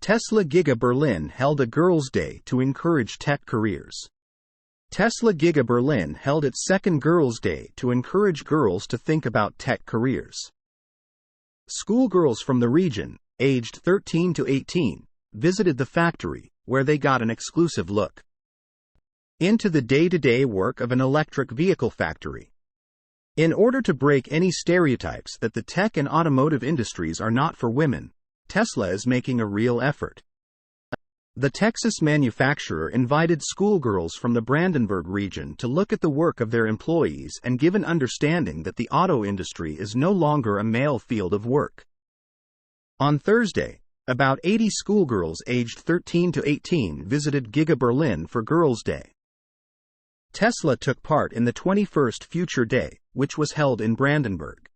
Tesla Giga Berlin held a Girls' Day to encourage tech careers. Tesla Giga Berlin held its second Girls' Day to encourage girls to think about tech careers. Schoolgirls from the region, aged 13 to 18, visited the factory, where they got an exclusive look into the day-to-day work of an electric vehicle factory. In order to break any stereotypes that the tech and automotive industries are not for women, Tesla is making a real effort. The Texas manufacturer invited schoolgirls from the Brandenburg region to look at the work of their employees and give an understanding that the auto industry is no longer a male field of work. On Thursday, about 80 schoolgirls aged 13 to 18 visited Giga Berlin for Girls' Day. Tesla took part in the 21st Future Day, which was held in Brandenburg.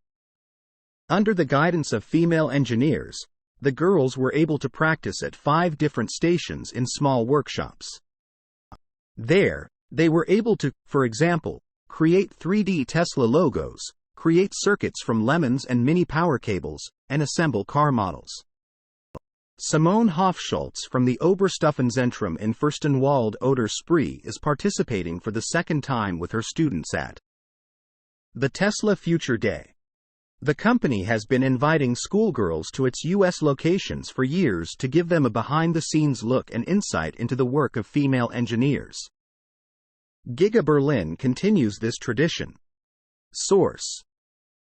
Under the guidance of female engineers, the girls were able to practice at 5 different stations in small workshops. There, they were able to, for example, create 3D Tesla logos, create circuits from lemons and mini power cables, and assemble car models. Simone Hofschultz from the Oberstufenzentrum in Fürstenwalde oder Spree is participating for the second time with her students at the Tesla Future Day. The company has been inviting schoolgirls to its U.S. locations for years to give them a behind-the-scenes look and insight into the work of female engineers. Giga Berlin continues this tradition. Source: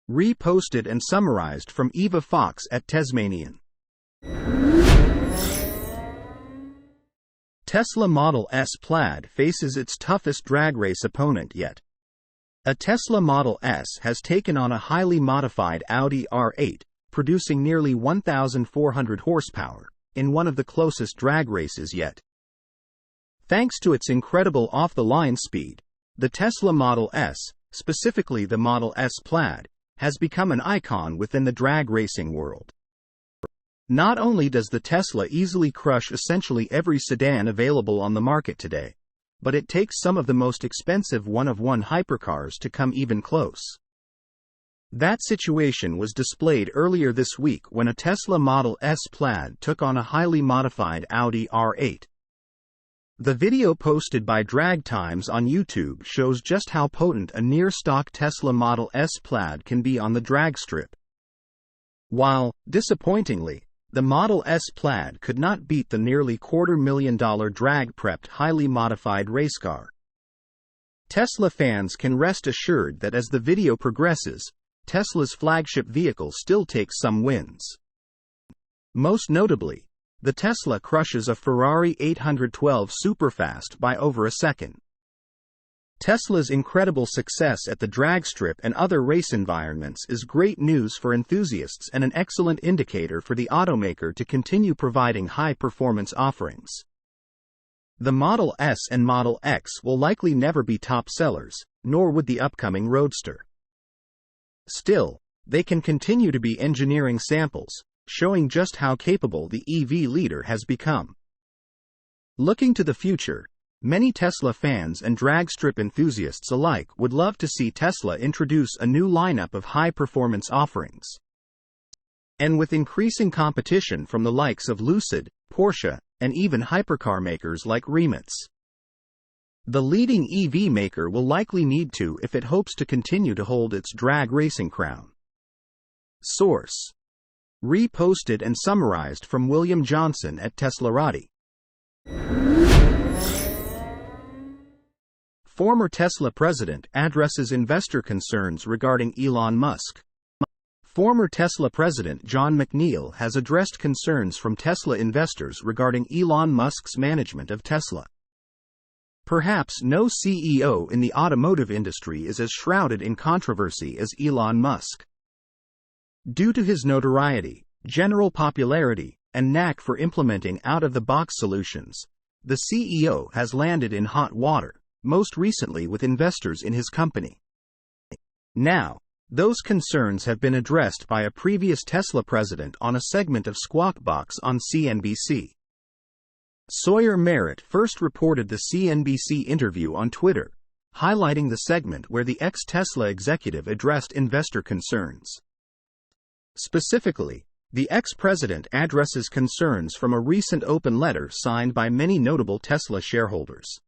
reposted and summarized from Eva Fox at Tasmanian. Tesla Model S Plaid faces its toughest drag race opponent yet. A Tesla Model S has taken on a highly modified Audi R8, producing nearly 1,400 horsepower, in one of the closest drag races yet. Thanks to its incredible off-the-line speed, the Tesla Model S, specifically the Model S Plaid, has become an icon within the drag racing world. Not only does the Tesla easily crush essentially every sedan available on the market today, but it takes some of the most expensive one-of-one hypercars to come even close. That situation was displayed earlier this week when a Tesla Model S Plaid took on a highly modified Audi R8. The video posted by Drag Times on YouTube shows just how potent a near-stock Tesla Model S Plaid can be on the drag strip. While, disappointingly, the Model S Plaid could not beat the nearly $250,000 drag-prepped highly modified race car. Tesla fans can rest assured that as the video progresses, Tesla's flagship vehicle still takes some wins. Most notably, the Tesla crushes a Ferrari 812 Superfast by over a second. Tesla's incredible success at the drag strip and other race environments is great news for enthusiasts and an excellent indicator for the automaker to continue providing high-performance offerings. The Model S and Model X will likely never be top sellers, nor would the upcoming Roadster. Still, they can continue to be engineering samples, showing just how capable the EV leader has become. Looking to the future, many Tesla fans and drag strip enthusiasts alike would love to see Tesla introduce a new lineup of high-performance offerings. And with increasing competition from the likes of Lucid, Porsche, and even hypercar makers like Rimac, the leading EV maker will likely need to if it hopes to continue to hold its drag racing crown. Source: reposted and summarized from William Johnson at Teslarati. Former Tesla president addresses investor concerns regarding Elon Musk. Former Tesla president John McNeil has addressed concerns from Tesla investors regarding Elon Musk's management of Tesla. Perhaps no CEO in the automotive industry is as shrouded in controversy as Elon Musk. Due to his notoriety, general popularity, and knack for implementing out-of-the-box solutions, the CEO has landed in hot water, most recently with investors in his company. Now, those concerns have been addressed by a previous Tesla president on a segment of Squawk Box on CNBC. Sawyer Merritt first reported the CNBC interview on Twitter, highlighting the segment where the ex-Tesla executive addressed investor concerns. Specifically, The ex-president addresses concerns from a recent open letter signed by many notable Tesla shareholders.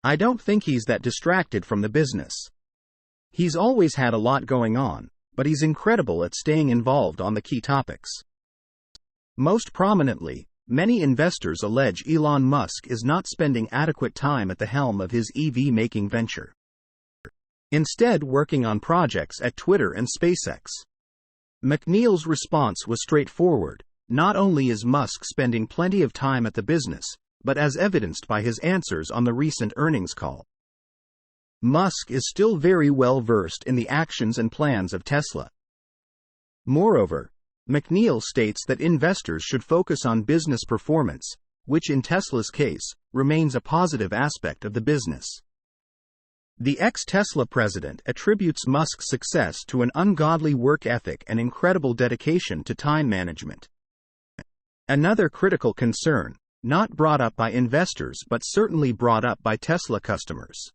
"I don't think he's that distracted from the business. He's always had a lot going on, but he's incredible at staying involved on the key topics." Most prominently, many investors allege Elon Musk is not spending adequate time at the helm of his EV-making venture, instead working on projects at Twitter and SpaceX. McNeil's response was straightforward. Not only is Musk spending plenty of time at the business, but as evidenced by his answers on the recent earnings call, Musk is still very well versed in the actions and plans of Tesla. Moreover, McNeil states that investors should focus on business performance, which in Tesla's case, remains a positive aspect of the business. The ex-Tesla president attributes Musk's success to an ungodly work ethic and incredible dedication to time management. Another critical concern, not brought up by investors but certainly brought up by Tesla customers,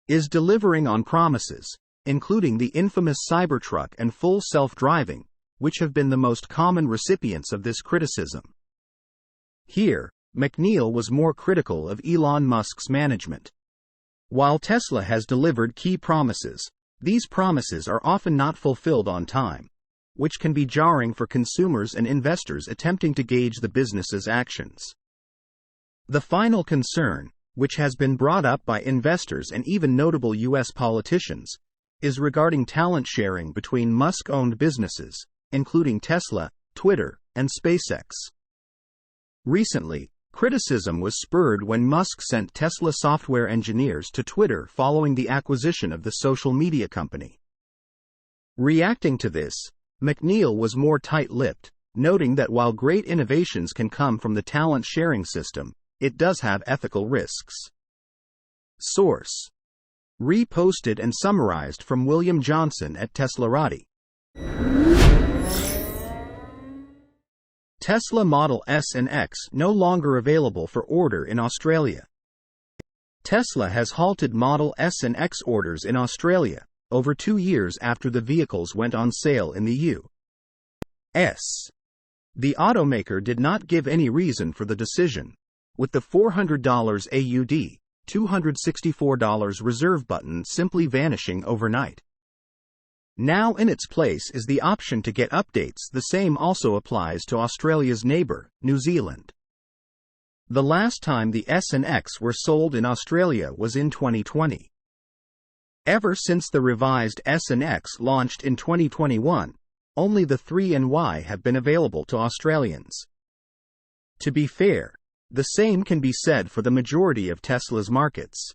is delivering on promises, including the infamous Cybertruck and full self-driving, which have been the most common recipients of this criticism. Here, McNeil was more critical of Elon Musk's management. While Tesla has delivered key promises, these promises are often not fulfilled on time, which can be jarring for consumers and investors attempting to gauge the business's actions. The final concern, which has been brought up by investors and even notable U.S. politicians, is regarding talent sharing between Musk-owned businesses, including Tesla, Twitter, and SpaceX. Recently, criticism was spurred when Musk sent Tesla software engineers to Twitter following the acquisition of the social media company. Reacting to this, McNeil was more tight-lipped, noting that while great innovations can come from the talent sharing system, it does have ethical risks. Source: reposted and summarized from William Johnson at Teslarati. Tesla Model S and X no longer available for order in Australia. Tesla has halted Model S and X orders in Australia, over 2 years after the vehicles went on sale in the U.S. The automaker did not give any reason for the decision, with the $400 AUD, $264 reserve button simply vanishing overnight. Now in its place is the option to get updates. The same also applies to Australia's neighbour, New Zealand. The last time the S and X were sold in Australia was in 2020. Ever since the revised S and X launched in 2021, only the 3 and Y have been available to Australians. To be fair, the same can be said for the majority of Tesla's markets.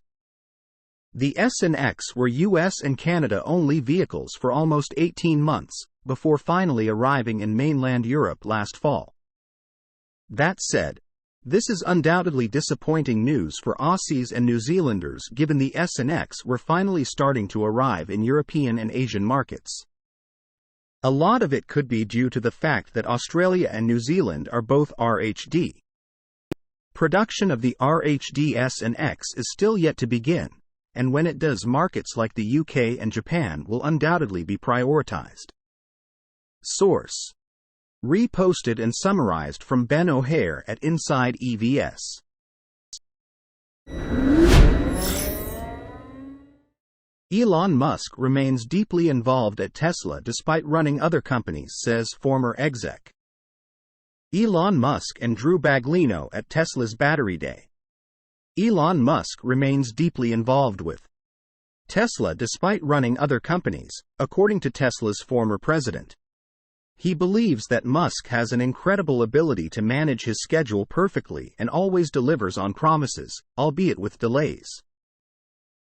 The S and X were US and Canada-only vehicles for almost 18 months, before finally arriving in mainland Europe last fall. That said, this is undoubtedly disappointing news for Aussies and New Zealanders given the S and X were finally starting to arrive in European and Asian markets. A lot of it could be due to the fact that Australia and New Zealand are both RHD. Production of the RHD S and X is still yet to begin, and when it does, markets like the UK and Japan will undoubtedly be prioritized. Source: reposted and summarized from Ben O'Hare at Inside EVS. Elon Musk remains deeply involved at Tesla despite running other companies, says former exec. Elon Musk and Drew Baglino at Tesla's Battery Day. Elon Musk remains deeply involved with Tesla despite running other companies, according to Tesla's former president. He believes that Musk has an incredible ability to manage his schedule perfectly and always delivers on promises, albeit with delays.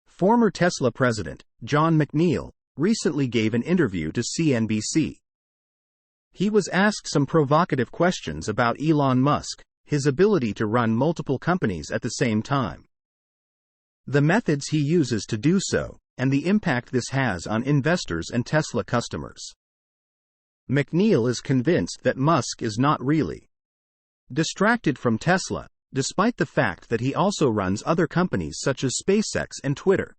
Former Tesla president, Jon McNeill, recently gave an interview to CNBC. He was asked some provocative questions about Elon Musk, his ability to run multiple companies at the same time, the methods he uses to do so, and the impact this has on investors and Tesla customers. McNeill is convinced that Musk is not really distracted from Tesla, despite the fact that he also runs other companies such as SpaceX and Twitter.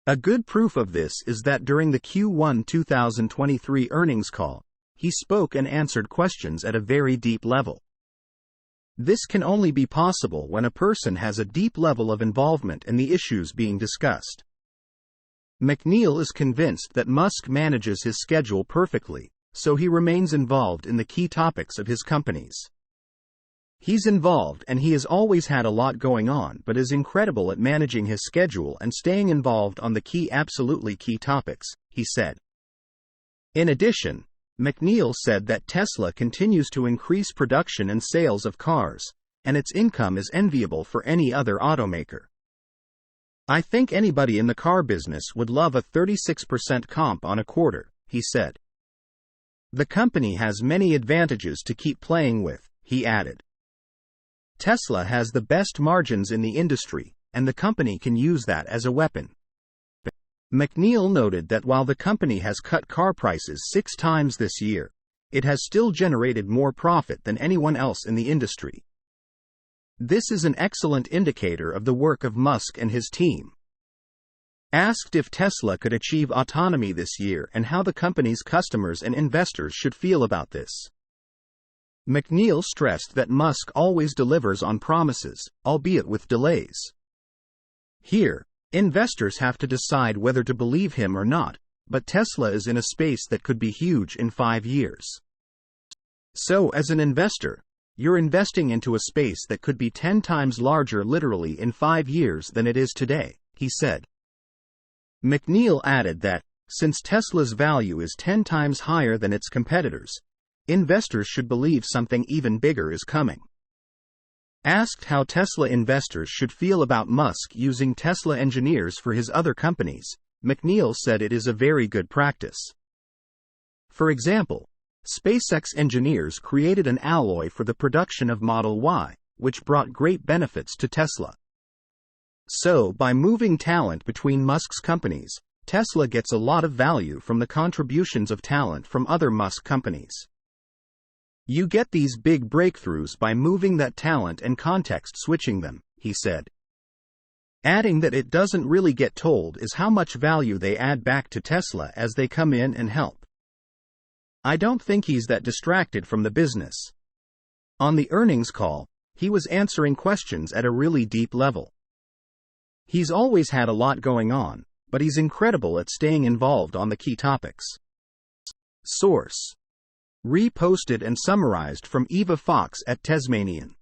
A good proof of this is that during the Q1 2023 earnings call, he spoke and answered questions at a very deep level. This can only be possible when a person has a deep level of involvement in the issues being discussed. McNeil is convinced that Musk manages his schedule perfectly, so he remains involved in the key topics of his companies. He's involved and he has always had a lot going on, but is incredible at managing his schedule and staying involved on the absolutely key topics, he said. In addition, McNeil said that Tesla continues to increase production and sales of cars, and its income is enviable for any other automaker. I think anybody in the car business would love a 36% comp on a quarter, he said. The company has many advantages to keep playing with, he added. Tesla has the best margins in the industry, and the company can use that as a weapon. McNeil noted that while the company has cut car prices 6 times this year, it has still generated more profit than anyone else in the industry. This is an excellent indicator of the work of Musk and his team. Asked if Tesla could achieve autonomy this year and how the company's customers and investors should feel about this, McNeil stressed that Musk always delivers on promises, albeit with delays. Here, investors have to decide whether to believe him or not, but Tesla is in a space that could be huge in 5 years. So as an investor, you're investing into a space that could be 10 times larger literally in 5 years than it is today, he said. McNeil added that, since Tesla's value is 10 times higher than its competitors, investors should believe something even bigger is coming. Asked how Tesla investors should feel about Musk using Tesla engineers for his other companies, McNeil said it is a very good practice. For example, SpaceX engineers created an alloy for the production of Model Y, which brought great benefits to Tesla. So, by moving talent between Musk's companies, Tesla gets a lot of value from the contributions of talent from other Musk companies. You get these big breakthroughs by moving that talent and context switching them, he said. Adding that it doesn't really get told is how much value they add back to Tesla as they come in and help. I don't think he's that distracted from the business. On the earnings call, he was answering questions at a really deep level. He's always had a lot going on, but he's incredible at staying involved on the key topics. Source: reposted and summarized from Eva Fox at Tasmanian.